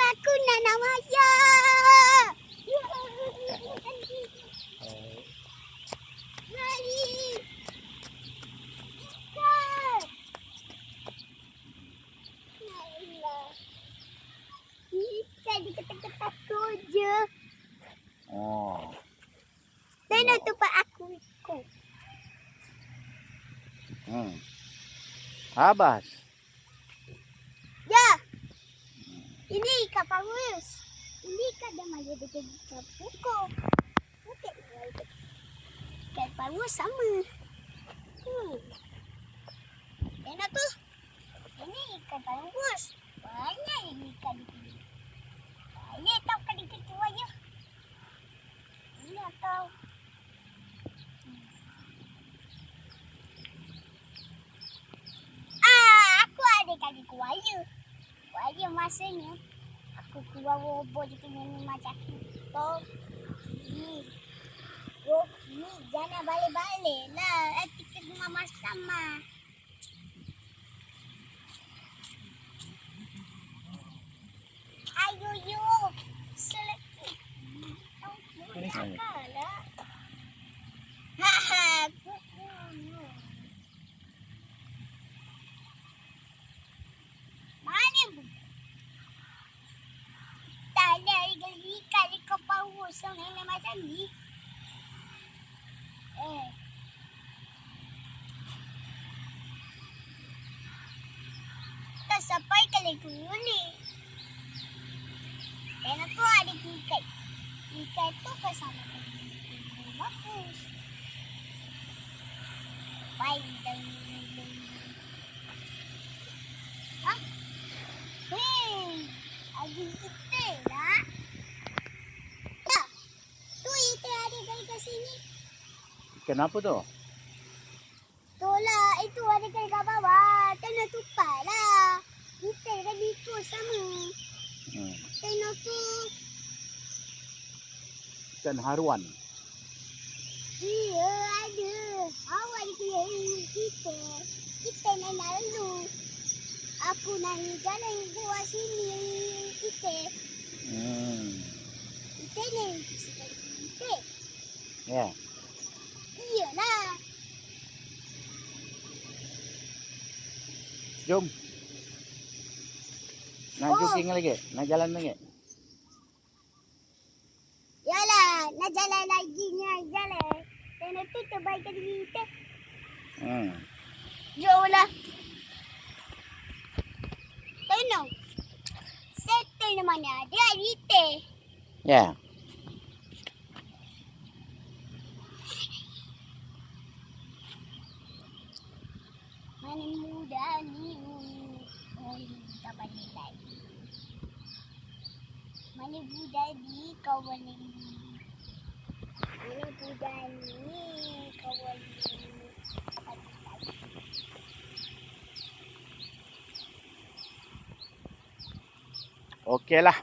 aku nanam maya. Lari. Ikan. Nailah. Ikan diketak-ketak aku je. Oh. Tengok tempat aku ikut. Habas. Ya. Ini ikan paus. Ini ikan dah maya dengan ikan pokok. Okey. Ikan paus sama. Tengok tu. Ini ikan paus. Banyak ini ikan di sini. Banyak tau kan ikan tu aja. Ini atau aku ada kali kuaya. Kuaya masanya aku keluar robot dia punya ni macam tu. Ni jangan balik-balik lah. Kita rumah sama. Ayo yo. Mana bu? Tak ada ikan paus yang macam ni. Tak sampai kali kulit. Tengok tu ada ikan. Ikan tu bersama dengan bagus. Baik dan ada ikan lah. Ya, tu ikan ada kat sini. Kenapa tu? Tolak, itu ada kat bawah. Tengok tupai lah. Ikan kan itu sama. Tengok tu. Ikan haruan. Iya, ada. Awak dia kita. Kita nak lalu. Aku nak jalan keluar sini. Kita. Kita ni. Kita. Ya. Iyalah. Jom. Nak jogging lagi? Nak jalan lagi? Yalah, nak jalan lagi ni, jalan. Tengok tu terbaik diri kita. Jomlah. Tengok. Settle di mana? Dia ada kita. Ya. Mana muda ni? Oh, tak balik lagi. Mana muda ni kau boleh ni? Mana muda ni kau boleh ni? Okeylah.